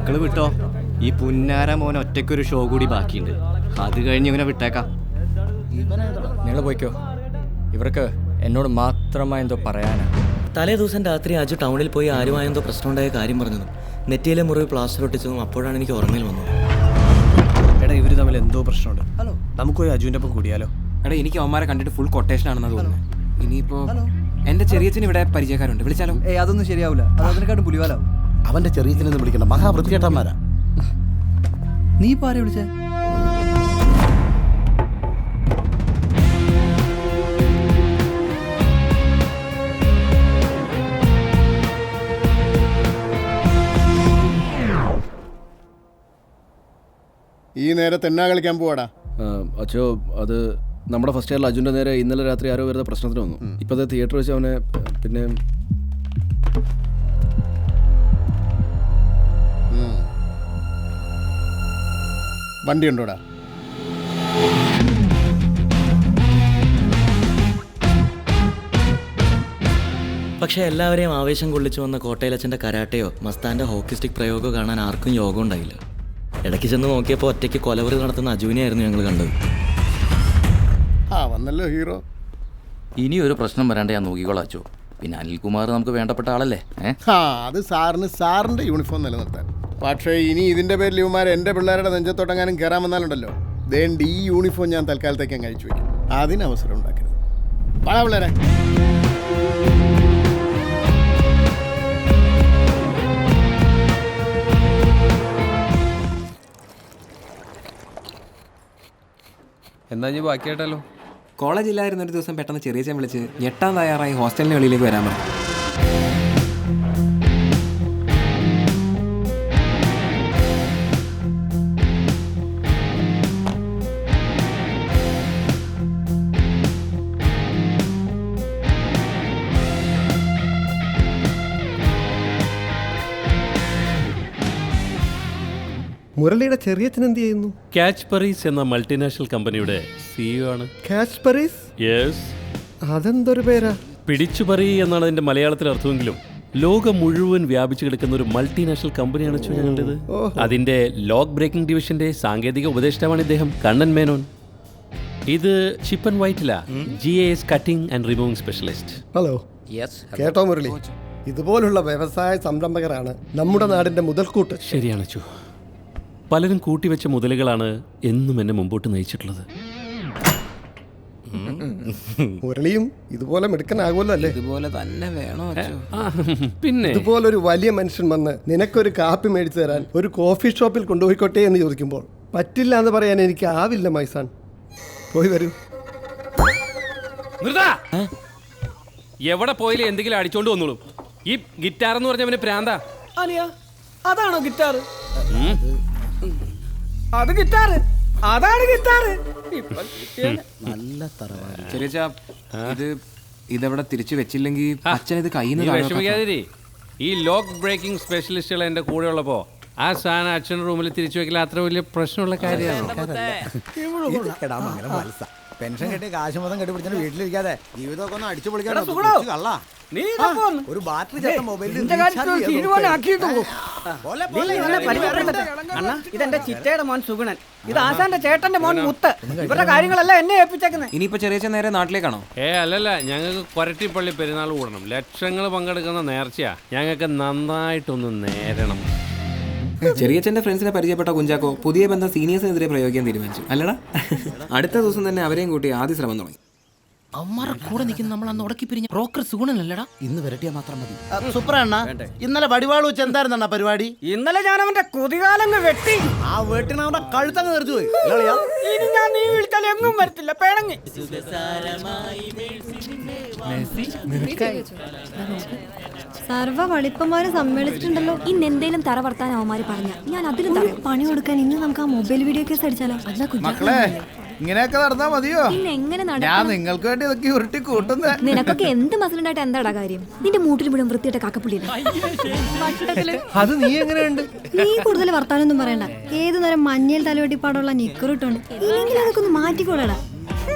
മക്കള് വിട്ടോ. ഈ പുന്നാര മോൻ ഒറ്റയ്ക്കൊരു ഷോ കൂടി ബാക്കിയുണ്ട്. അത് കഴിഞ്ഞ് ഇവനെ വിട്ടേക്കാം. നിങ്ങൾ പോയിക്കോ. ഇവർക്ക് എന്നോട് മാത്രമായി എന്തോ പറയാനാ. തലേ ദിവസം രാത്രി അജു ടൗണിൽ പോയി ആരുമായെന്തോ പ്രശ്നമുണ്ടായ കാര്യം പറഞ്ഞതും നെറ്റിയിലെ മുറിവ് പ്ലാസ്റ്റർ ഒട്ടിച്ചതും അപ്പോഴാണ് എനിക്ക് ഓർമ്മയിൽ വന്നത്. എടാ ഇവർ തമ്മിൽ എന്തോ പ്രശ്നമുണ്ട്. നമുക്ക് പോയി അജുവിൻ്റെ ഒപ്പം കൂടിയാലോ? എടാ എനിക്ക് അവന്മാരെ കണ്ടിട്ട് ഫുൾ കൊട്ടേഷൻ ആണെന്ന് തോന്നുന്നു. ഇനിയിപ്പോ എന്റെ ചെറിയച്ഛന് ഇവിടെ പരിചയക്കാരുണ്ട്, വിളിച്ചാലോ? അതൊന്നും ശരിയാവില്ല. അത് അതിനെക്കാട്ടും പുലിവാലാവും. അവന്റെ ചെറിയച്ഛനെന്ന് വിളിക്കണ്ട, മഹാവൃത്തിയേട്ടന്മാരാ. നീ ഇപ്പൊ ആരെ വിളിച്ചേ? ഈ നേരത്തെ എന്നാ കളിക്കാൻ പോവാടാ? അച്ഛോ, അത് നമ്മുടെ ഫസ്റ്റ് ഇയറിൽ അജുൻ്റെ നേരെ ഇന്നലെ രാത്രി ആരോ വരുന്ന പ്രശ്നത്തിന് വന്നു. ഇപ്പോഴത്തെ തിയേറ്റർ വെച്ച് അവനെ പിന്നെ വണ്ടി ഉണ്ടോടാ? പക്ഷേ എല്ലാവരെയും ആവേശം കൊള്ളിച്ചു വന്ന കോട്ടയിലച്ഛൻ്റെ കരാട്ടയോ മസ്താൻ്റെ ഹോക്കി സ്റ്റിക് പ്രയോഗമോ കാണാൻ ആർക്കും യോഗം ഉണ്ടായില്ല. ഇടയ്ക്ക് ചെന്ന് നോക്കിയപ്പോൾ ഒറ്റയ്ക്ക് കൊലവറി നടത്തുന്ന അജുവിനെയായിരുന്നു ഞങ്ങൾ കണ്ടത്. വന്നല്ലോ ഹീറോ. ഇനി ഒരു പ്രശ്നം വരാണ്ട് ഞാൻ നോക്കിക്കോളാച്ചോ. പിന്നെ അനിൽകുമാർ നമുക്ക് വേണ്ടപ്പെട്ട ആളല്ലേ. അത് സാറിന് സാറിന്റെ യൂണിഫോം നിലനിർത്താൻ. പക്ഷേ ഇനി ഇതിന്റെ പേരിൽ ഇവന്മാർ എന്റെ പിള്ളേരുടെ നെഞ്ചത്തോട്ടെങ്ങാനും കയറാൻ വന്നാലുണ്ടല്ലോ, ദേണ്ട് ഈ യൂണിഫോം ഞാൻ തൽക്കാലത്തേക്ക് കഴിച്ചു വയ്ക്കും. അതിന് അവസരം ഉണ്ടാക്കരുത്. പാടാ പിള്ളേരെ. എന്നാ ഇനി ബാക്കിയായിട്ടല്ലോ. കോളേജ് ഇല്ലായിരുന്ന ഒരു ദിവസം പെട്ടെന്ന് ചെറിയച്ഛൻ വിളിച്ച് ഞെട്ടാൻ തയ്യാറായി ഹോസ്റ്റലിന് വെളിയിലേക്ക് വരാൻ പറഞ്ഞു. മുരളിയുടെ ചെറിയച്ഛൻ എന്ത് ചെയ്യുന്നു? കാച്ച് പരീസ് എന്ന മൾട്ടിനാഷണൽ കമ്പനിയുടെ സിഇഒ ആണ്. കാച്ച് പരീസ്? യെസ്. അതെന്തൊരു പേരാ? പിടിച്ചുപറി എന്നാണ് അതിന്റെ മലയാളത്തിൽ അർത്ഥമെങ്കിലും ലോകം മുഴുവൻ വ്യാപിച്ചു കിടക്കുന്ന ഒരു മൾട്ടിനാഷണൽ കമ്പനിയാണ് ഞങ്ങളുടേത്. അതിന്റെ ലോക്ക് ബ്രേക്കിംഗ് ഡിവിഷന്റെ സാങ്കേതിക ഉപദേഷ്ടാവാണ് ഇദ്ദേഹം, കണ്ണൻ മേനോൻ. ഇത് chip and Vyttila GAS cutting and removing specialist. Hello. കേട്ടോ മുരളി, ഇതുപോലുള്ള വ്യവസായ സംരംഭകരാണ് നമ്മുടെ നാടിന്റെ മുതൽക്കൂട്ട്. ശരിയാണ് ചു. പലരും കൂട്ടിവെച്ച മുതലുകളാണ് എന്നും എന്നെ മുമ്പോട്ട് നയിച്ചിട്ടുള്ളത്. മുരളിയും ഇതുപോലെ മിടുക്കനാകുമല്ലോ അല്ലേ? ഇതുപോലെ തന്നെ വേണോ? പിന്നെ ഇതുപോലൊരു വലിയ മനുഷ്യൻ വന്ന് നിനക്കൊരു കാപ്പി മേടിച്ചു തരാൻ ഒരു കോഫി ഷോപ്പിൽ കൊണ്ടുപോയിക്കോട്ടെ എന്ന് ചോദിക്കുമ്പോൾ പറ്റില്ല എന്ന് പറയാൻ എനിക്ക് ആവില്ല മൈസാൻ. പോയി വരൂ. എവിടെ പോയില്ലേ എന്തെങ്കിലും അടിച്ചോണ്ട് വന്നോളൂ. ഈ ഗിറ്റാർ എന്ന് പറഞ്ഞവന് പ്രാന്താ. അതാണോ ഗിറ്റാർ? അത് ഗിറ്റാർ, അതാണ് ഗിറ്റാർ. നല്ല തറവാടി. ചെറിയച്ഛാ, ഇതെവിടെ തിരിച്ചു വെച്ചില്ലെങ്കിൽ അച്ഛൻ ഇത് കയ്യിൽ നിന്ന് വിഷമിക്കാതിരി. ഈ ലോക്ക് ബ്രേക്കിംഗ് സ്പെഷ്യലിസ്റ്റുകൾ എന്റെ കൂടെ ഉള്ളപ്പോ ആ സാധനം അച്ഛൻ്റെ റൂമിൽ തിരിച്ചു വെക്കില്ല അത്ര വലിയ പ്രശ്നമുള്ള കാര്യമാണ്. പെൻഷൻ കെട്ടി കാശ് മൊത്തം കെട്ടിപ്പിടിച്ചാൽ വീട്ടിലിരിക്കാതെ ജീവിതമൊക്കെ ഒന്ന് അടിച്ചു പൊളിക്കാൻ ഒരു ബാറ്ററി ചേർത്ത മൊബൈലിൽ ഇതെന്റെ ചിറ്റയുടെ മോൻ സുഗുണൻ, ഇത് ആശാന്റെ ചേട്ടന്റെ മോൻ മുത്ത്. ഇവരുടെ കാര്യങ്ങളെല്ലാം എന്നെ ഏൽപ്പിച്ചേക്കുന്നത്. ഇനിയിപ്പോ ചെറിയച്ഛൻ നേരെ നാട്ടിലേക്കാണോ? അല്ലല്ല, ഞങ്ങൾക്ക് കൊരട്ടിപ്പള്ളി പെരുന്നാൾ കൂടണം. ലക്ഷങ്ങൾ പങ്കെടുക്കുന്ന നേർച്ചയാ. ഞങ്ങൾക്ക് നന്നായിട്ടൊന്ന് നേരണം. ചെറിയച്ഛന്റെ ഫ്രണ്ട്സിനെ പരിചയപ്പെട്ട കുഞ്ചാക്കോ പുതിയ ബന്ധം സീനിയേഴ്സിനെതിരെ പ്രയോഗിക്കാൻ തീരുമാനിച്ചു അല്ലടാ. അടുത്ത ദിവസം തന്നെ അവരെയും കൂട്ടി ആദ്യ ശ്രമം തുടങ്ങി. അമ്മാരെ കൂടെ നിൽക്കുന്ന നമ്മൾ അന്ന് ഉടക്കി പിരിഞ്ഞ ബ്രോക്കർ സുഗുണനല്ലടാ. ഇന്ന് വരട്ടിയാ മാത്രം മതി. സുപ്രണ്ണ, ഇന്നലെ വടിവാൾ വെച്ച് എന്തായിരുന്ന പരിപാടി? ഇന്നലെ ഞാൻ അവന്റെ കുതികാലങ്ങ് വെട്ടി. ആ വെട്ടിന് അവന്റെ കഴുത്തങ്ങ് തെറിച്ചു പോയി. ഇനി ഞാൻ നീ വിളിച്ചാൽ എങ്ങും വരത്തില്ല, പേണങ്ങി. സർവ്വ വളിപ്പന്മാരെ സമ്മേളിച്ചിട്ടുണ്ടല്ലോ. ഇന്ന് എന്തേലും തറ വർത്താൻ അവന്മാര് പറഞ്ഞ ഞാൻ അതിലും പണി കൊടുക്കാൻ ഇന്ന് നമുക്ക് ആ മൊബൈൽ വീഡിയോ കേസ് അടിച്ചാലോ? മക്കളെ, ഇങ്ങനെയൊക്കെ നടന്നാ മതിയോ? പിന്നെ എങ്ങനെ ഞാൻ നിങ്ങൾക്ക് വേണ്ടി ഇതൊക്കെ ഉരുട്ടി കൂട്ടുന്നേ. നിനക്കൊക്കെ എന്ത് മസിലുണ്ടായിട്ട് എന്താടാ കാര്യം? നിന്റെ മൂട്ടിൽ മുഴുവൻ വൃത്തിയായിട്ട് കാക്കപ്പുള്ളിയില്ല. അത് നീ എങ്ങനെയുണ്ട്? നീ കൂടുതൽ വർത്താനൊന്നും പറയണ്ട. ഏതു നേരം മഞ്ഞയിൽ തലവെട്ടിപ്പാടുള്ള നിക്കറിട്ടുണ്ട്. ഇല്ലെങ്കിൽ അതൊക്കെ ഒന്ന് മാറ്റിക്കോളടാ.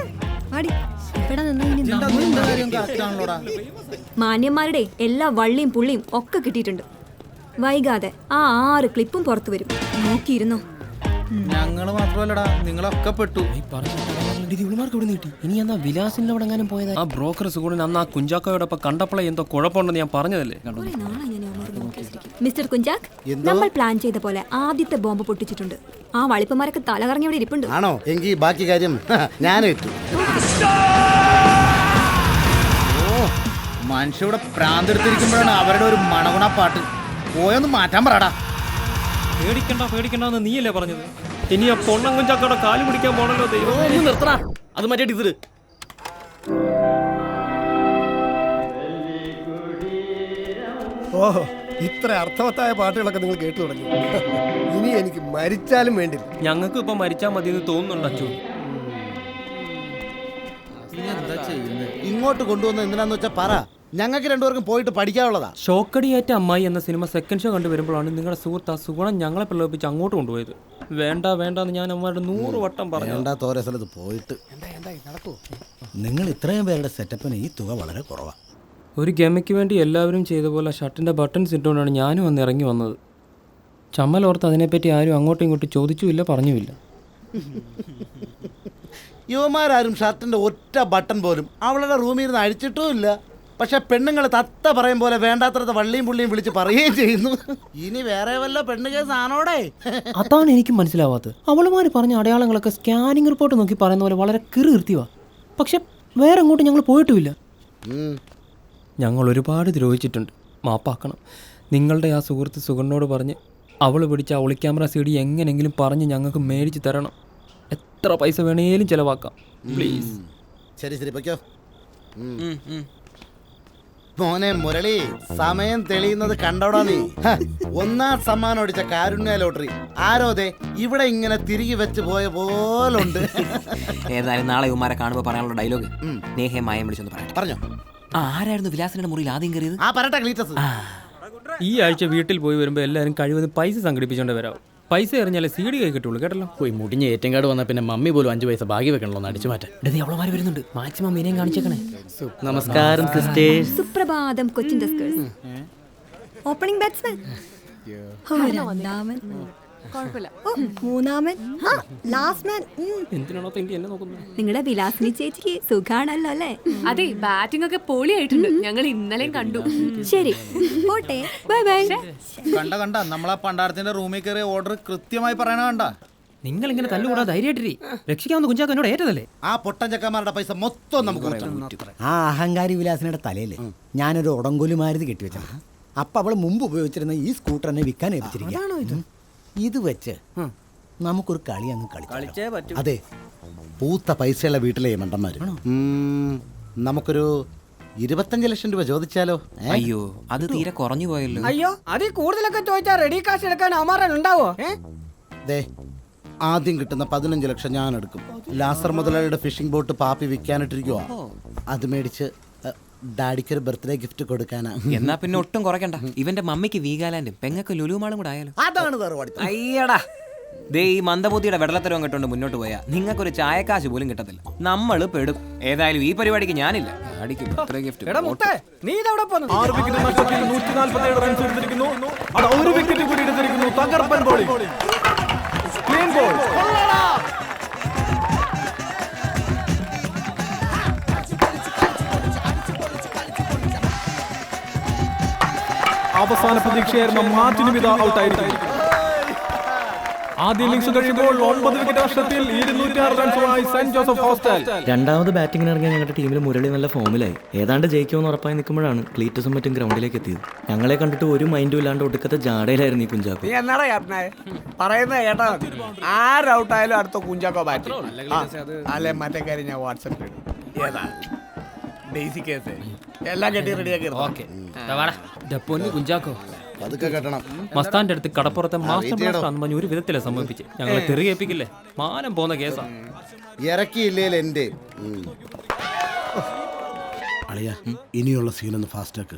ആടി ഇവിടെ നിന്ന് മാന്യന്മാരുടെ എല്ലാ വള്ളിയും പുള്ളിയും ഒക്കെ കിട്ടിയിട്ടുണ്ട്. വൈകാതെ ആ 6 ക്ലിപ്പും പുറത്തു വരും. നോക്കിയിരുന്നോ. ഞങ്ങള് മാത്രമല്ലടാ, നിങ്ങളൊക്കെ പെട്ടു. ഇനി എന്നാ വിലാസിന്റെ അവിടെ എങ്ങാനും പോയത്? ആ ബ്രോക്കർ സുഗുണൻ അന്ന് ആ കുഞ്ചാക്കോയോടൊപ്പം കണ്ടപ്പോഴേ എന്തോ കുഴപ്പമുണ്ടെന്ന് ഞാൻ പറഞ്ഞതല്ലേ. മിസ്റ്റർ കുഞ്ചാക്ക്, നമ്മൾ പ്ലാൻ ചെയ്ത പോലെ ആദ്യത്തെ ബോംബ് പൊട്ടിച്ചിട്ടുണ്ട്. ആ വളിപ്പന്മാരൊക്കെ തലകറങ്ങി അവിടെ ഇരിപ്പുണ്ട്. ആണോ? എങ്കിൽ ബാക്കി കാര്യം ഞാൻ ഏറ്റു. മനുഷ്യവിടെ പ്രാന്തെടുത്തിരിക്കുമ്പോഴാണ് അവരുടെ ഒരു മണഗുണ പാട്ട്. പോയൊന്ന് മാറ്റാൻ പറടാ. പേടിക്കണ്ടെന്ന് നീയല്ലേ പറഞ്ഞത്? ഇനി ആ പൊണ്ണം കുഞ്ചാക്കോടെ കാല് പിടിക്കാൻ പോണല്ലോ. ദൈവം നിർത്തണ, അത് മാറ്റിയിട്ട് ഇത്. ഓഹോ, ഇത്ര അർത്ഥവത്തായ പാട്ടുകളൊക്കെ നിങ്ങൾ കേട്ടു തുടങ്ങി. ഇനി എനിക്ക് മരിച്ചാലും വേണ്ടില്ല. ഞങ്ങൾക്ക് ഇപ്പൊ മരിച്ചാൽ മതി എന്ന് തോന്നുന്നുണ്ട് അച്ചു. ഇങ്ങോട്ട് കൊണ്ടുവന്ന് എന്തിനാന്ന് വെച്ചാ പറ. ഞങ്ങൾക്ക് രണ്ടുപേർക്കും പോയിട്ട് പഠിക്കാനുള്ളതാ. ഷോക്കടിയേറ്റ അമ്മായി എന്ന സിനിമ സെക്കൻഡ് ഷോ കണ്ടുവരുമ്പോഴാണ് നിങ്ങളുടെ സുഹൃത്ത് ആ സുഗുണം ഞങ്ങളെ പ്രലോഭിച്ച് അങ്ങോട്ട് കൊണ്ടുപോയത്. വേണ്ടെന്ന് ഞാൻ അമ്മയുടെ 100 വട്ടം പറഞ്ഞു. വേണ്ട തോരെ സ്ഥലത്ത് പോയിട്ട് നിങ്ങൾ ഇത്രയും പേരുടെ സെറ്റപ്പിന് ഈ തുക വളരെ കുറവാണ്. ഒരു ഗമയ്ക്ക് വേണ്ടി എല്ലാവരും ചെയ്ത പോലെ ഷർട്ടിൻ്റെ ബട്ടൺസ് ഇട്ടുകൊണ്ടാണ് ഞാനും വന്ന് ഇറങ്ങി വന്നത്. ചമ്മലോർത്ത് അതിനെപ്പറ്റി ആരും അങ്ങോട്ടും ഇങ്ങോട്ടും ചോദിച്ചുമില്ല, പറഞ്ഞുമില്ല. യുവമാരും ഷർട്ടിന്റെ ഒറ്റ ബട്ടൺ പോലും അവളുടെ റൂമിൽ നിന്ന് അഴിച്ചിട്ടും ഇല്ല. പക്ഷെ പെണ്ണുങ്ങൾ തത്ത പറയും പോലെ വേണ്ടാത്രത്തെ വള്ളിയും പുള്ളിയും വിളിച്ച് പറയുകയും ചെയ്യുന്നു. ഇനി വേറെ വല്ല പെണ്ണ് കേസ് ആണോടെ? അതാണ് എനിക്ക് മനസ്സിലാവാത്തത്. അവളുമാര് പറഞ്ഞ അടയാളങ്ങളൊക്കെ സ്കാനിങ് റിപ്പോർട്ട് നോക്കി പറയുന്ന പോലെ വളരെ കീർത്തിവാ. പക്ഷെ വേറെ അങ്ങോട്ട് ഞങ്ങൾ പോയിട്ടുമില്ല. ഞങ്ങൾ ഒരുപാട് ദ്രോഹിച്ചിട്ടുണ്ട്, മാപ്പാക്കണം. നിങ്ങളുടെ ആ സുഹൃത്ത് സുഗണ്ണോട് പറഞ്ഞ് അവൾ പിടിച്ച ഒളി ക്യാമറ CD എങ്ങനെയെങ്കിലും പറഞ്ഞ് ഞങ്ങൾക്ക് മേടിച്ച് തരണം. എത്ര പൈസ വേണേലും ചിലവാക്കാം, പ്ലീസ്. ശരി പൊയ്ക്കോ. മോനെ മുരളി, സമയം തെളിയുന്നത് കണ്ടോടാ നീ. 1ാം സമ്മാനം അടിച്ച കാരുണ്യ ലോട്ടറി ആരോതെ ഇവിടെ ഇങ്ങനെ തിരികെ വെച്ച് പോയ പോലുണ്ട്. ഏതായാലും നാളെ ഉമ്മാരെ കാണുമ്പോൾ പറയാനുള്ള ഡയലോഗ് നേഹെ മായം വിളിച്ചൊന്ന് പറയാം. പറഞ്ഞോ. ആരായിരുന്നു വിലാസിന്റെ മുറിയിൽ ആദ്യം കയറിയത്? ആ പറട്ടെ ക്ലീറ്റസ്. ഈ ആഴ്ച വീട്ടിൽ പോയി വരുമ്പോൾ എല്ലാവരും കഴിവതും പൈസ സംഘടിപ്പിച്ചുകൊണ്ട് വരാം. പൈസ എറിഞ്ഞാലേ CD കൈ കിട്ടുള്ളൂ, കേട്ടല്ലോ. പോയി മുടിഞ്ഞ ഏറ്റവും കാർഡ് വന്നാൽ പിന്നെ മമ്മി പോലും 5 പൈസ ബാക്കി വെക്കണല്ലോ, ഒന്ന് അടിച്ചു മാറ്റാൻ. അവളമാര് വരുന്നുണ്ട്, മാക്സിമം മീനെയും കാണിച്ചേക്കണേ. നമസ്കാരം സിസ്റ്റേഴ്സ്. സുപ്രഭാതം കൊച്ചിൻ ഡസ്കേഴ്സ്. ഓപ്പണിംഗ് ബാറ്റ്സ്മാൻ, രണ്ടാമൻ, മൂന്നാമൻ, ലാസ്റ്റ് മാൻ. എന്തിനാണോ എന്നെ നോക്കുന്നത്? നിങ്ങളുടെ വിലാസിനി ചേച്ചിക്ക് സുഖാണല്ലോ അല്ലേ? അതെ, ബാറ്റിംഗ് ഒക്കെ പൊളിയായിട്ടുണ്ട്. ഞങ്ങൾ ഇന്നലെയും കണ്ടു. ശരി, പോട്ടെ, ബൈ ബൈ. കണ്ട നമ്മളാ പണ്ടാരത്തിന്റെ റൂമിൽ കയറിയ ഓർഡർ കൃത്യമായി പറയണ കണ്ട. നിങ്ങൾ ഇങ്ങനെ തല്ലുകൂടാ, ധൈര്യമായിട്ടിരി. രക്ഷിക്കാവുന്ന കുഞ്ചാക്കോ എന്നോട് ഏറ്റതല്ലേ? ആ പൊട്ടൻ ചക്കന്മാരുടെ പൈസ മൊത്തം നമുക്ക് ആ അഹങ്കാരി വിലാസിനയുടെ തലയില് ഞാനൊരു ഉടങ്കൊലി മാരുതി കെട്ടിവെച്ചാ. അപ്പൊ അവള് മുമ്പ് ഉപയോഗിച്ചിരുന്ന ഈ സ്കൂട്ടർ എന്നെ വിൽക്കാൻ ഏൽപ്പിച്ചിരിക്കുക. ഇത് വെച്ച് നമുക്കൊരു കളി അങ്ങ് കളിച്ചേ പറ്റും. അതെ, പൂത്ത പൈസയുള്ള വീട്ടിലെ മണ്ടന്മാര്. നമുക്കൊരു 25 ലക്ഷം രൂപ ചോദിച്ചാലോ? അയ്യോ, അത് തീരെ കുറഞ്ഞു പോയല്ലോ. അയ്യോ, അതിൽ കൂടുതലൊക്കെ ചോദിച്ചാൽ റെഡി കാശ് എടുക്കാൻ അമാരൻ ഉണ്ടാവോ? ആദ്യം കിട്ടുന്ന 15 ലക്ഷം ഞാൻ എടുക്കും. ലാസർ മുതലാളിയുടെ ഫിഷിംഗ് ബോട്ട് പാപ്പി വിൽക്കാനിട്ടിരിക്കുവാ. അത് മേടിച്ച് ഡാഡിക്കൊരു ബർത്ത്ഡേ ഗിഫ്റ്റ് കൊടുക്കാനാ. എന്നാ പിന്നെ ഒട്ടും കുറയ്ക്കണ്ട. ഇവന്റെ മമ്മിക്ക് വീഗാലാൻഡും പെങ്ങൾക്ക് ലുലുമാളും കൂടെ ആയാലോ? അതാണ് തറവാടി. അയ്യടാ, ദേ ഈ മന്ദബുദ്ധിയുടെ വെള്ളത്തരവും കെട്ടുകൊണ്ട് മുന്നോട്ട് പോയാ നിങ്ങൾക്കൊരു ചായക്കാശ് പോലും കിട്ടത്തില്ല. നമ്മൾ പെടും. ഏതായാലും ഈ പരിപാടിക്ക് ഞാനില്ല. ഡാഡിക്ക് ബർത്ത്ഡേ ഗിഫ്റ്റ്. നീ ഇതെവിടെ പോന്നു? 6 വിക്കറ്റ് നഷ്ടത്തിൽ 147 റൺസ് എടുത്തിരിക്കുന്നു. അത് 1 വിക്കറ്റ് കൂടി എടുത്തിരിക്കുന്നു. തകർപ്പൻ ബോളിംഗ്, ക്ലീൻ ബോൾ. അവസാന പ്രതീക്ഷയായിരുന്ന മാർട്ടിനും ഇത് ഔട്ടായിരിക്കും. ആദ്യ ഇന്നിംഗ്സ് കഴിയുമ്പോൾ 9 വിക്കറ്റ് നഷ്ടത്തിൽ 206 റൺസുമായി സെന്റ് ജോസഫ് ഹോസ്റ്റൽ. രണ്ടാമത് ബാറ്റിംഗിന് ഇറങ്ങിയ ഞങ്ങളുടെ ടീമിൽ മുരളി നല്ല ഫോമിലായി. ഏതാണ്ട് ജയിക്കുമെന്ന് ഉറപ്പായി നിൽക്കുമ്പോഴാണ് ക്ലീറ്റസും മറ്റും ഗ്രൗണ്ടിലേക്ക് എത്തിയത്. ഞങ്ങളെ കണ്ടിട്ട് ഒരു മൈൻഡും ഇല്ലാണ്ട് ഒടുക്കത്തെ ജാടയിലായിരുന്നു ഈ കുഞ്ചാക്കോ. എന്നാടാ പറയുന്നത് കേട്ടോ, ആരൗട്ടായാലും അടുത്ത കുഞ്ചാക്കോ ബാറ്റ്. അല്ലെ മറ്റേ കാര്യം ഞാൻ വാട്സപ്പിൽ ഏതാ ഡെയ്സി കേസ് എല്ലാം കെട്ടി റെഡിയാക്കി. പൊന്നു കുഞ്ചാക്കോ, അതൊക്കെ കെട്ടണം. മസ്താന്റെ അടുത്ത് കടപ്പുറത്തെ മാസ്റ്റർ ബ്ലാസ്റ്റ് ആണെന്ന് പറഞ്ഞ് ഒരു വിധത്തിലെ സംഭവിപ്പിച്ച് ഞങ്ങളെ തെറിയേപ്പിക്കില്ലേ? മാനം പോന്ന കേസാ. ഇറക്കിയില്ലേ എന്റെ അളിയ. ഇനിയുള്ള സീനൊന്ന് ഫാസ്റ്റാക്ക്.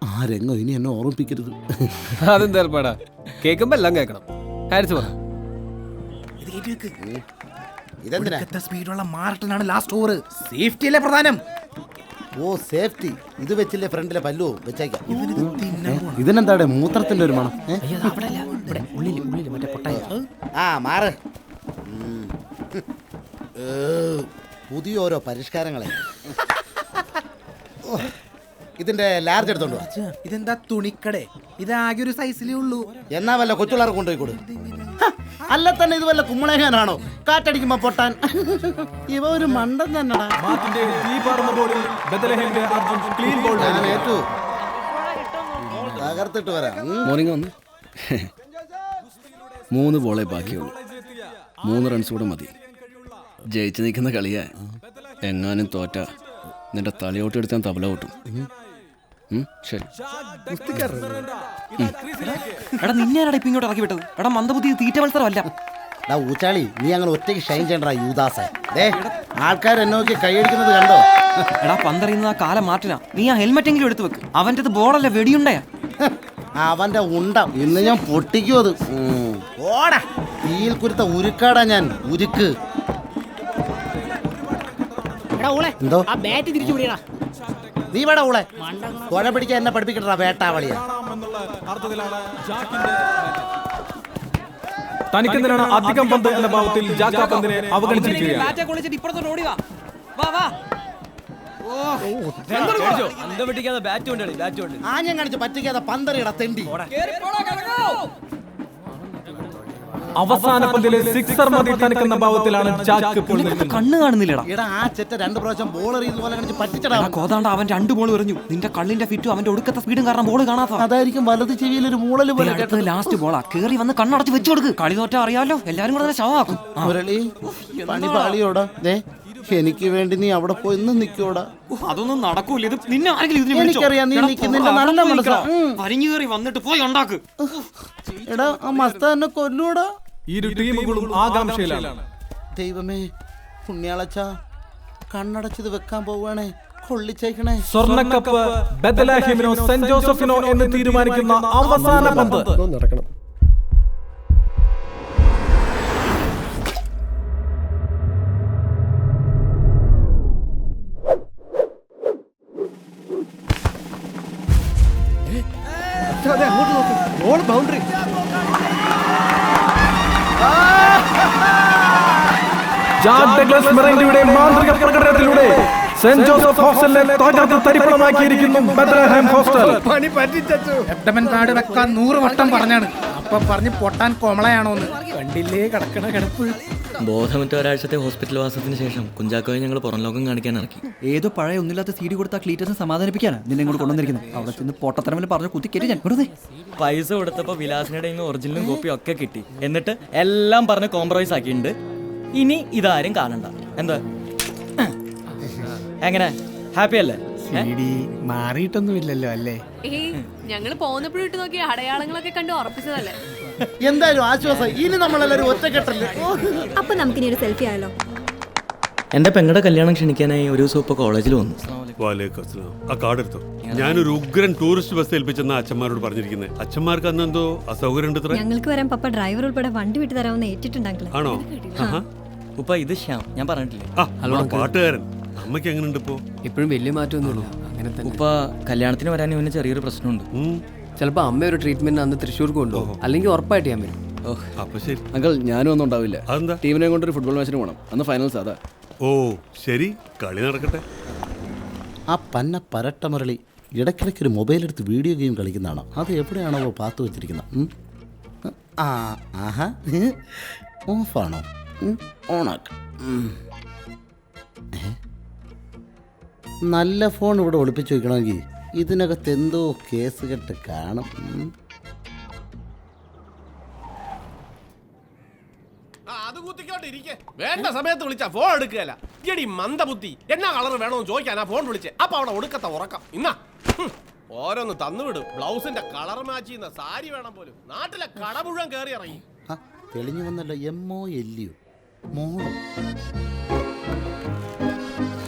ആരെങ്ങോ ഇനി എന്നെ ഓർമ്മിപ്പിക്കരുത്. അതെന്താ കേൾക്കുമ്പോ എല്ലാം കേൾക്കണം. ഹാരിസ് പറ. ഇതെന്തിനാ സ്പീഡുള്ള മാർട്ടിനാണ് ലാസ്റ്റ് ഓവർ. സേഫ്റ്റി അല്ലേ പ്രധാനം. ഓ സേഫ്റ്റി. ഇത് വെച്ചില്ലേ ഫ്രണ്ടിലെ പല്ലു വെച്ചേക്കാം. ഇതിനെന്താടെ മൂത്രത്തിന്റെ ഒരു മണം? ആ മാറ്. പുതിയ ഓരോ പരിഷ്കാരങ്ങളെ. ഇതിന്റെ ലാർജ് എടുത്തോണ്ട് വാ. ഇതെന്താ തുണിക്കടേ? ഇതാകെ ഒരു സൈസിലേ ഉള്ളൂ. എന്നാ വല്ല കൊച്ചുള്ളവർക്ക് കൊണ്ടുപോയി കൊടു. അല്ല തന്നെ ഇത് വല്ല കുമ്മളേങ്ങാനാണോ കാറ്റടിക്കുമ്പോ പൊട്ടാൻ? ഇവ ഒരു മണ്ടൻ തന്നെടാ. ഞാൻ ഏറ്റു തകർത്തിട്ട് വരാം. മോർണിംഗ് വന്ന് 3 ബോളേ ബാക്കിയുള്ളൂ. 3 റൺസ് കൂടെ മതി. ജയിച്ചു നിൽക്കുന്ന കളിയാ. എങ്ങാനും തോറ്റ നിന്റെ തലയോട്ട് എടുത്താൽ തബല കൂട്ടും. ശരി. എടാ നിന്നെയാടാ ഇപ്പൊ ഇങ്ങോട്ട് ഇറക്കി വിട്ടത്? എടാ മന്ദബുദ്ധി തീറ്റ മത്സരമല്ല. ഊച്ചാളി നീ അങ്ങനെ ഒറ്റയ്ക്ക് ഷൈൻ ചെയ്യണ്ടാ യൂദാസ. ആൾക്കാർ എന്നെ നോക്കി കൈയടിക്കുന്നത് കണ്ടോ? എടാ പന്തറിയുന്നത് ആ കാലം മാറ്റിനാ. നീ ആ ഹെൽമെറ്റ് എങ്കിലും എടുത്തു വെക്ക്. അവൻ്റെ ബോളല്ല വെടിയുണ്ടയാ. അവന്റെ ഉണ്ട ഇന്ന് ഞാൻ പൊട്ടിക്കും. അത് ഓടാ തീയിൽ കുരുത്ത ഉരുക്കാടാ ഞാൻ. ഉരുക്ക് എന്തോ നീ വേടാ ഊളെ കൊല പിടിക്കാൻ എന്നെ പഠിപ്പിക്കട്ടാ വേട്ടാവളിയാ. തനിക്കെന്തിനാണ് അധികം പന്ത് എന്ന ഭാവത്തിൽ ജാക്ക പന്തിനെ അവഗണിച്ചിരിക്കുകയാണ്. ആഞ്ഞം കാണിച്ച് പറ്റിക്കാതെ പന്തറിയടാ തെണ്ടി. അവസാന പന്തിലെ സിക്സർ മതി തനിക്കെന്ന ഭാവത്തിലാണ് ജാക്ക് ഇപ്പോൾ നിൽക്കുന്നത്. കണ്ണ് കാണുന്നില്ലടാ. എടാ ആ ചെറ്റ 2 പ്രാവശ്യം ബോൾ എറിയുന്ന പോലെ കാണിച്ച് പറ്റിച്ചടാ. കോതാണ്ട അവൻ 2 ബോൾ എറിഞ്ഞു. നിന്റെ കണ്ണിന്റെ ഫിറ്റും അവന്റെ ഒടുക്കത്തെ സ്പീഡും കാരണം ബോൾ കാണാത്ത. അതായിരിക്കും വലത് ചെവിയിൽ ഒരു മൂളല് പോലെ. ലാസ്റ്റ് ബോളാ കേറി വന്ന് കണ്ണടച്ച് വെച്ചു കൊടുക്ക്. കളി തോറ്റാ അറിയാലോ, എല്ലാരും കൂടെ ശവമാക്കും. മുരളി പണി പാളിയോടാ. എനിക്ക് വേണ്ടി നീ അവിടെ പോയി ഇന്ന് നിക്കോടാ. അതൊന്നും നടക്കൂല. ഇത് നിന്നെ ആരെങ്കിലും എനിക്കറിയാം നീ നിൽക്കുന്നില്ല. നല്ല മനസ്സാ. പരിഞ്ഞു കയറി വന്നിട്ട് പോയി ഉണ്ടാക്ക്. എടാ ആ മസ്ത എന്നെ കൊല്ലൂടാ. ഇരു ടീമുകളും ആകാംക്ഷയിലാണ്. ദൈവമേ പുണ്യാളച്ച കണ്ണടച്ചത് വെക്കാൻ പോവാണേ. കൊള്ളിച്ചേക്കണേ. സ്വർണ്ണക്കപ്പ് ബെത്ലഹേമിനോ സെന്റ് ജോസഫിനോ എന്ന് തീരുമാനിക്കുന്ന അവസാന പന്ത് നടക്കണം. ബൗണ്ടറി. ജാക്ക് ഡഗ്ലസ് മെറൈൻഡിയുടെ മാന്ത്രിക പ്രകടനത്തിലൂടെ സെന്റ് ജോസഫ് ഹോസ്റ്റലിനെ തകർത്ത് തരിപ്പണമാക്കിയിരിക്കുന്നു ബെത്ലഹേം ഹോസ്റ്റൽ. പണി പറ്റിച്ചു. എട്ടമൻ കാട് വെക്കാൻ 100 വട്ടം പറഞ്ഞാണ്. അപ്പൊ പറഞ്ഞ് പൊട്ടാൻ കോമളയാണോന്ന് കണ്ടില്ലേ കിടക്കണ കിടപ്പ്. ബോധമറ്റ ഒരാഴ്ചത്തെ ഹോസ്പിറ്റൽ വാസത്തിന് ശേഷം കുഞ്ചാക്കോയെ ഞങ്ങൾ പുറം ലോകം കാണിക്കാൻ ഇറക്കി. ഏതോ പഴയ ഒന്നില്ലാത്ത CD കൊടുത്ത ക്ലീറ്റസിനെ സമാധാനിപ്പിക്കാനാ നിന്നെ ഇങ്ങോട്ട് കൊണ്ടുവന്നിരിക്കുന്നത്. അവിടെ ചെന്ന് പൊട്ടത്തരമിൽ പറഞ്ഞു കുത്തിക്കേറ്റി ഞാൻ വെറുതെ. പൈസ കൊടുത്തപ്പോൾ വിലാസിനുടെ ഒറിജിനലും കോപ്പിയും ഒക്കെ കിട്ടി. എന്നിട്ട് എല്ലാം പറഞ്ഞ് കോംപ്രമൈസ് ആക്കിയിട്ടുണ്ട്. ഇനി ഇതാരും കാണണ്ട. എന്താ എങ്ങനെ ഹാപ്പി അല്ലേ? മാറിയിട്ടൊന്നുമില്ലല്ലോ അല്ലേ? ഞങ്ങള് പോന്നപ്പോഴും ഇട്ട് നോക്കിയ അടയാളങ്ങളൊക്കെ കണ്ട് ഉറപ്പിച്ചതല്ലേ. എന്തായാലും ആശ്വാസം. ഇനി നമ്മളെല്ലാരും ഒറ്റക്കെട്ടല്ലേ. അപ്പൊ നമുക്കിനി ഒരു സെൽഫി ആയാലോ? എന്റെ പെങ്ങളുടെ കല്യാണം ക്ഷണിക്കാനായി ഒരു ദിവസം ഇപ്പോൾ കോളേജിൽ വന്നു. ആ കാർഡ് എടുത്തോ. ഞാനൊരു ഉഗ്രൻ ടൂറിസ്റ്റ് ബസ് ഏൽപ്പിച്ചെന്ന അച്ഛന്മാരോട് പറഞ്ഞിരിക്കുന്നത്. അച്ഛന്മാർക്ക് അന്ന് എന്തോ അസൗകര്യം ഉണ്ട്. ഞങ്ങൾക്ക് വരാൻ പപ്പ ഡ്രൈവർ ഉൾപ്പെടെ വണ്ടി വിട്ടു തരാമെന്ന് ഏറ്റിട്ടുണ്ടെങ്കിൽ. ആണോ? ഉപ്പ ഇത് ശ്യാം, ഞാൻ പറഞ്ഞിട്ടില്ലേ പാട്ടുകാരൻ. അമ്മയ്ക്ക് എങ്ങനെ ഉണ്ട് ഇപ്പോ? ഇപ്പോഴും വലിയ മാറ്റമൊന്നുമില്ല. അങ്ങനെ തന്നെ. ഉപ്പ കല്യാണത്തിന് വരാൻ ഇവന് ചെറിയൊരു പ്രശ്നമുണ്ട്. ചിലപ്പോൾ അമ്മ ഒരു ട്രീറ്റ്മെന്റ് അന്ന് തൃശ്ശൂർക്ക് കൊണ്ടുപോകും. അല്ലെങ്കിൽ ഉറപ്പായിട്ട് ഞാൻ വരും. അപ്പൊ ശരി അങ്കിൾ, ഞാനും ഒന്നും ഉണ്ടാവില്ല. അതെന്താ? ടീമിനെ കൊണ്ടൊരു ഫുട്ബോൾ മാച്ചിന് പോകണം. അന്ന് ഫൈനൽസ് അതാ. ഓ ശരി, കളി നടക്കട്ടെ. ആ പന്ന പരട്ട മുരളി ഇടയ്ക്കിടയ്ക്ക് ഒരു മൊബൈൽ എടുത്ത് വീഡിയോ ഗെയിം കളിക്കുന്നതാണോ? അത് എവിടെയാണോ പാത്ത് വെച്ചിരിക്കുന്നത്? ആഹാ ഓഫാണോ? ഓണാക്ക. നല്ല ഫോൺ ഇവിടെ ഒളിപ്പിച്ച് വയ്ക്കണമെങ്കിൽ ഇതിനകത്ത് എന്തോ കേസ് കെട്ട് കാണും. വേണ്ട സമയത്ത് വിളിച്ചാ ഫോൺ എടുക്കുകയല്ല. എടി മന്ദബുദ്ധി, എന്നാ കളർ വേണമെന്ന് ചോദിക്കാനാ ഫോൺ വിളിച്ചേ. അപ്പൊ അവിടെ ഒടുക്കത്ത ഉറക്കം. ഇന്നാ ഓരോന്ന് തന്നുവിടും. ബ്ലൗസിന്റെ കളർ മാച്ച് ചെയ്യുന്ന സാരി വേണം പോലും. നാട്ടിലെ കട മുഴുവൻ കയറി ഇറങ്ങി. തെളിഞ്ഞു വന്നല്ലോ. MOLU മോള്.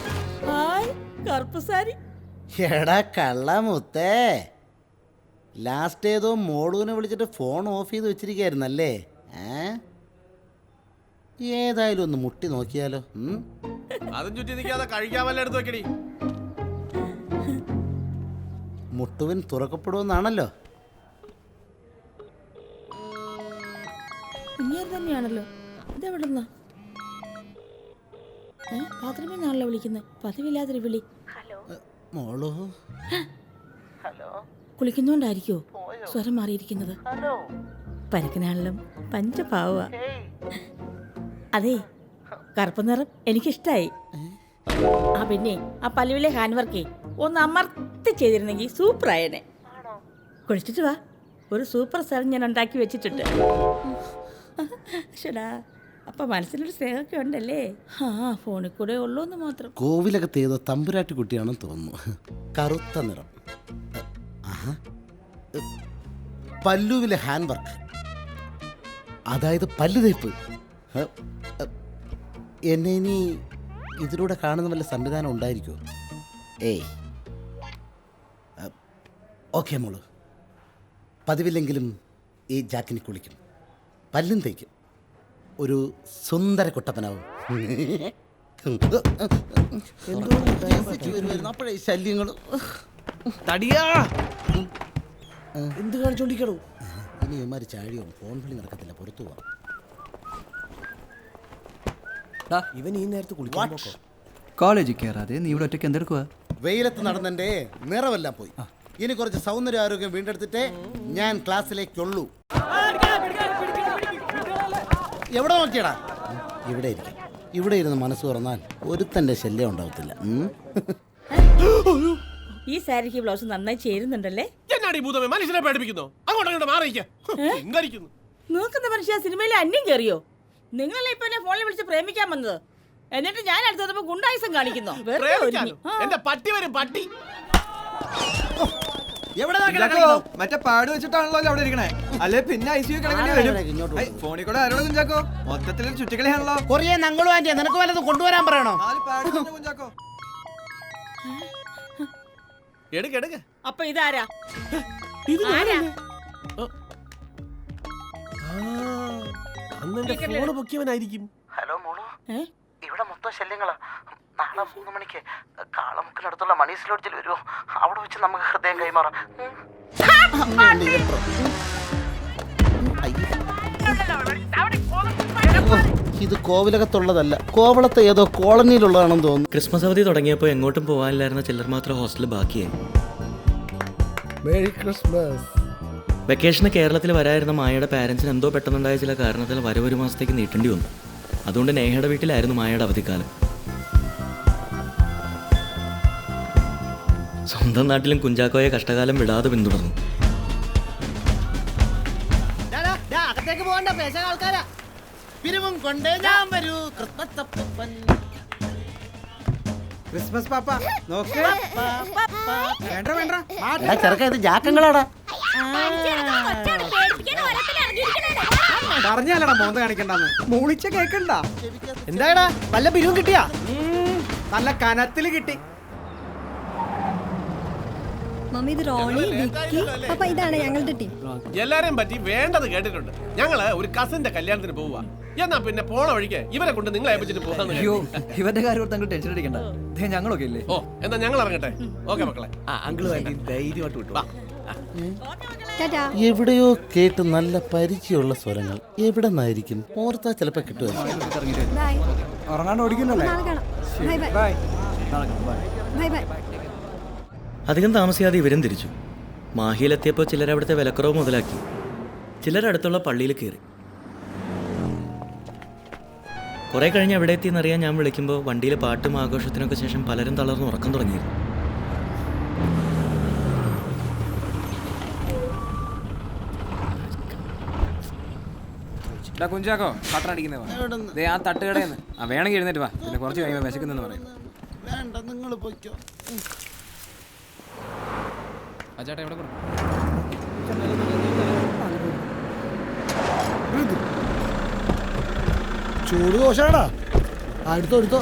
എടാ കള്ളമുത്തേ, ലാസ്റ്റ് ഏതോ മോളൂനെ വിളിച്ചിട്ട് ഫോൺ ഓഫ് ചെയ്ത് വെച്ചിരിക്കായിരുന്നല്ലേ? ഏതായാലും ഒന്ന് മുട്ടി നോക്കിയാലോ. അതും ചുറ്റി നിൽക്കാതെ കഴിക്കാൻ വല്ല എടുത്ത് വെക്കടി. മുട്ടുവിൻ തുറക്കപ്പെടുമെന്നാണല്ലോ. തന്നെയാണല്ലോ. ഇതെവിടുന്ന? ബാത്റൂമിൽ നിന്നാണല്ലോ വിളിക്കുന്നത്. പതിവില്ലാത്തൊരു വിളി. മോളോ കുളിക്കുന്നോണ്ടായിരിക്കോ സ്വരം മാറിയിരിക്കുന്നത്? പരക്കനാണെങ്കിലും പഞ്ചപാവ. അതെ, കറുപ്പ് നിറം എനിക്കിഷ്ടായി. ആ പിന്നെ ആ പല്ലുവിലെ ഹാൻഡ് വർക്കേ ഒന്ന് അമർത്തി ചെയ്തിരുന്നെങ്കിൽ സൂപ്പറായനെ. കുളിച്ചിട്ട് വാ, ഒരു സൂപ്പർ സ്ഥലം ഞാൻ ഉണ്ടാക്കി വെച്ചിട്ടുണ്ട്. ശടാ, അപ്പൊ മനസ്സിലൊരു സ്നേഹമൊക്കെ ഉണ്ടല്ലേ? ആ, ഫോണിൽ കൂടെ ഉള്ളൂന്ന് മാത്രം. കോവിലകത്ത് ഏതോ തമ്പുരാട്ടി കുട്ടിയാണെന്ന് തോന്നുന്നു. കറുത്ത നിറം, പല്ലുവിലെ ഹാൻഡ് വർക്ക്, അതായത് പല്ലു തേപ്പ്. എന്നെ ഇനി ഇതിലൂടെ കാണുന്ന വല്ല സംവിധാനം ഉണ്ടായിരിക്കുമോ? ഏയ്, ഓക്കെ മോള്, പതിവില്ലെങ്കിലും ഈ ജാക്കിനി കുളിക്കും, പല്ലും തേക്കും, ഒരു സുന്ദര കുട്ടപ്പനാവും. അപ്പോഴേ ശല്യങ്ങൾ എന്ത് കാണിച്ചോണ്ടിരിക്കണോ? ഇനി ഇവന്മാര് ചാഴിയോ ഫോൺ വിളി നടക്കത്തില്ല, പുറത്തു പോവാം. ഇവൻ ഈ നേരത്ത് കുളിക്കാൻ കോളേജിൽ കയറാതെ നീ ഇവിടെ ഒറ്റയ്ക്ക് എന്തെടുക്കുക? വെയിലത്ത് നടന്നെന്റെ നിറവെല്ലാം പോയി. ഇനി കുറച്ച് സൗന്ദര്യ ആരോഗ്യം വീണ്ടെടുത്തിട്ടേ ഞാൻ ക്ലാസ്സിലേക്കുള്ളൂ. എവിടെ നോക്കിയടാ? ഇവിടെ ഇരിക്കും. ഇവിടെ ഇരുന്ന് മനസ്സ് തുറന്നാൽ ഒരുത്തന്റെ ശല്യം ഉണ്ടാവത്തില്ല. ഈ സാരിക്ക് ബ്ലൗസ് നന്നായി ചേരുന്നുണ്ടല്ലേ? മനുഷ്യനെ പേടിപ്പിക്കുന്നു. അങ്ങോട്ട് മാറിയിരിക്കുന്നു. നോക്കുന്ന മനുഷ്യ സിനിമയിലെ അന്യം കയറിയോ? നിങ്ങളല്ലേ ഇപ്പൊ എന്നെ ഫോണിൽ വിളിച്ച് പ്രേമിക്കാൻ വന്നത്? എന്നിട്ട് ഞാൻ അടുത്തപ്പോ ഗുണ്ടായുസം കാണിക്കുന്നു. എന്റെ പട്ടി വരും, പട്ടി. മറ്റേ പാട് വെച്ചിട്ടാണല്ലോ അവിടെ ഇരിക്കണേ. അല്ലെ പിന്നെ ICU കിടക്കേണ്ടി വരും. ഫോണിൽ കൂടെ ആരോട് കുഞ്ചാക്കോ? മൊത്തത്തിൽ ചുറ്റിക്കളിയാണല്ലോ. കൊറിയ ഞങ്ങളും ആന്റിയാ, നിനക്ക് വല്ലതും കൊണ്ടുവരാൻ പറയണോ? കുഞ്ചാക്കോ എടുക്ക്. അപ്പൊ ഇതാരാ? ഫോണ് പൊക്കിയവനായിരിക്കും. ഹലോ മോളു, ഇവിടെ മൊത്തം ശല്യങ്ങളാ. നാളെ 3 മണിക്ക് കാളമുക്കിനടുത്തുള്ള മണീസ് ലോഡ്ജിൽ വരുമോ? അവിടെ വെച്ച് നമുക്ക് ഹൃദയം കൈമാറാം. ഇത് കോവിലകത്തുള്ളതല്ല, കോവളത്തെ ഏതോ കോളനിയിലുള്ളതാണെന്ന് തോന്നുന്നു. ക്രിസ്മസ് അവധി തുടങ്ങിയപ്പോൾ എങ്ങോട്ടും പോകാനില്ലായിരുന്ന ചിലർ മാത്രം ഹോസ്റ്റലിൽ ബാക്കിയായി. Merry Christmas. വെക്കേഷന് കേരളത്തിൽ വരായിരുന്ന മായയുടെ പാരൻസിന് എന്തോ പെട്ടെന്നുണ്ടായ ചില കാരണത്തിൽ വരവൊരു മാസത്തേക്ക് നീട്ടേണ്ടി വന്നു. അതുകൊണ്ട് നേഹയുടെ വീട്ടിലായിരുന്നു മായയുടെ അവധിക്കാലം. സ്വന്തം നാട്ടിലും കുഞ്ചാക്കോയെ കഷ്ടകാലം വിടാതെ പിന്തുടർന്നു. അകത്തേക്ക് പോകണ്ട, പേശ ആൾക്കാരാ. പിരിവും കൊണ്ടേ ഞാൻ വരൂ ക്രിസ്മസ് പാപ്പ. നോക്ക് ചെറുക്ക, ഇത് ജാക്കങ്ങളാടാ. പറഞ്ഞാലടാ മോന്ത കാണിക്കണ്ടെന്ന്. മൂളിച്ച കേക്കണ്ട. എന്താടാ, വല്ല പിരിവും കിട്ടിയാ? നല്ല കനത്തില് കിട്ടി. മമ്മി, ഇത് റോണി, വിക്കി. അപ്പൊ ഇതാണ് ഞങ്ങളുടെ ടീം. എല്ലാരെയും പറ്റി വേണ്ടത് കേട്ടിട്ടുണ്ട്. ഞങ്ങള് ഒരു കസിന്റെ കല്യാണത്തിന് പോവുക. എന്നാ പിന്നെ പോണ വഴിക്ക് ഇവരെ കൊണ്ട് നിങ്ങളെ ഏൽപ്പിച്ചിട്ട് പോകാൻ. ഇവന്റെ കാര്യം താങ്കൾ ടെൻഷൻ അടിക്കണ്ട, ഞങ്ങളൊക്കെ ഇല്ലേ? ഓ, എന്നാ ഞങ്ങൾ ഇറങ്ങട്ടെ. ഓക്കെ മക്കളെ. ധൈര്യമായിട്ട് വിട്ടു. എവിടെയോ കേട്ട് നല്ല പരിചയമുള്ള സ്വരങ്ങൾ. എവിടെ നിന്നായിരിക്കും? ഓർത്താ ചിലപ്പോ കിട്ടുമായിരിക്കും. ഉറങ്ങാണ്ട് ഓടിക്കുന്നല്ലേ? അധികം താമസിയാതെ ഇവരും തിരിച്ചു. മാഹിയിലെത്തിയപ്പോൾ ചിലർ അവിടുത്തെ വിലക്കുറവ് മുതലാക്കി. ചിലർ അടുത്തുള്ള പള്ളിയിൽ കയറി. കുറെ കഴിഞ്ഞ് എവിടെ എത്തിയെന്നറിയാൻ ഞാൻ വിളിക്കുമ്പോൾ വണ്ടിയിൽ പാട്ടും ആഘോഷത്തിനൊക്കെ ശേഷം പലരും തളർന്ന് ഉറക്കം തുടങ്ങിയിരുന്നു. കുഞ്ചാക്കോ കട്ടടിക്കുന്നേ ആ തട്ടുകടയെന്ന്. വേണമെങ്കിൽ എഴുന്നേറ്റ് വാ, പിന്നെ കുറച്ച് കഴിയുമ്പോൾ വിശക്കുന്നെന്ന് പറയും. വേണ്ട, നിങ്ങൾ പോയിക്കോ. ചേട്ടാ എവിടെ ചൂട് ദോശാടാ. എടുത്തോ എടുത്തോ.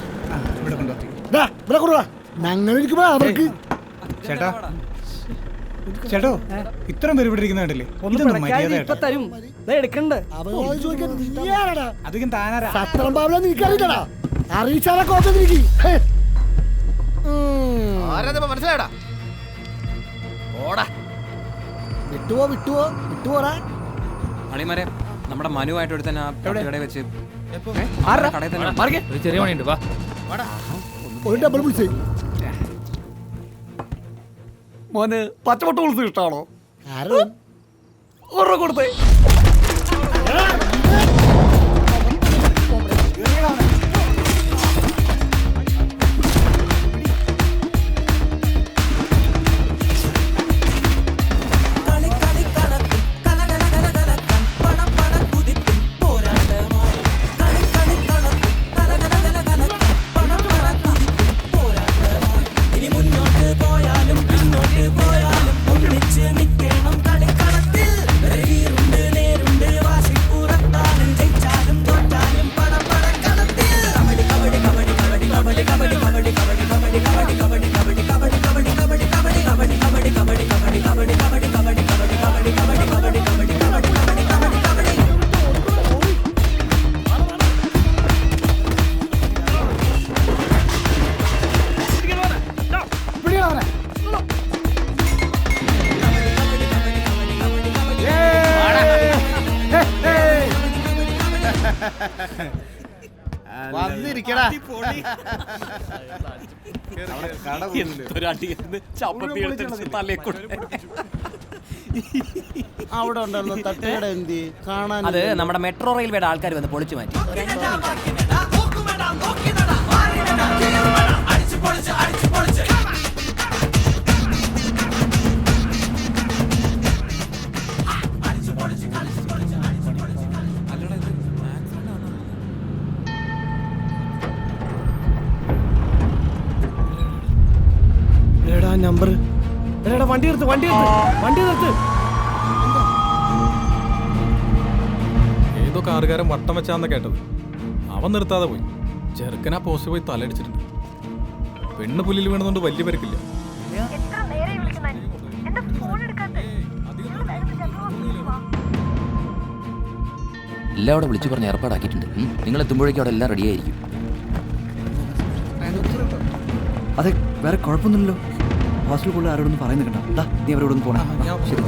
ഞങ്ങൾ ഇരിക്കുമ്പോ അവർക്ക് ചേട്ടാ ചേട്ടോ ഇത്രയും പേര് ഇവിടെ ഇരിക്കുന്ന കണ്ടില്ലേ? ഇതൊന്നും മര്യാദ അധികം താനാരാ സത്രം പാവല നിനക്കറിയില്ലടാ. അറിയിച്ചാലൊക്കെ മനസ്സിലായടാ. വിട്ടുപോടാ. അളിമാരെ നമ്മുടെ മനുവായിട്ട് എടുത്ത കടയിൽ വെച്ച് കടയിൽ തന്നെ ചെറിയ പണിയുണ്ട് വാ. ഒരു ഡബിൾ വിളിച്ചേ മോന് പച്ചമുട്ട വിളിച്ച് ഇഷ്ടമാണോ? ഒരെണ്ണം കൊടുത്തേ. വന്നിരിക്കടാ. അവിടെ ഉണ്ടായിരുന്ന തട്ടുകട എന്തി കാണാൻ? അത് നമ്മുടെ മെട്രോ റെയിൽവേയുടെ ആൾക്കാർ വന്ന് പൊളിച്ചു മാറ്റി. നമ്പർ വണ്ടി നിർത്ത് ഏതോ കാറുകാരൻ വട്ടം വെച്ചാന്ന് കേട്ടത്. അവൻ നിർത്താതെ പോയി. ചെറുക്കനാ പോസ്റ്റ് പോയി തലടിച്ചിട്ടുണ്ട്. പെണ്ണ് പുല്ലിൽ വീണതുകൊണ്ട് വലിയ പരിക്കില്ല. എല്ലാം അവിടെ വിളിച്ചു പറഞ്ഞ് ഏർപ്പാടാക്കിയിട്ടുണ്ട്. നിങ്ങൾ എത്തുമ്പോഴേക്കും അവിടെ എല്ലാം റെഡിയായിരിക്കും. അതെ, വേറെ കുഴപ്പമൊന്നുമില്ലല്ലോ. ഹോസ്റ്റലിൽ കൂടുതൽ ആരോടൊന്നും പറയുന്നില്ല. നീ അവരോടൊന്ന് പോണേ. ശരി.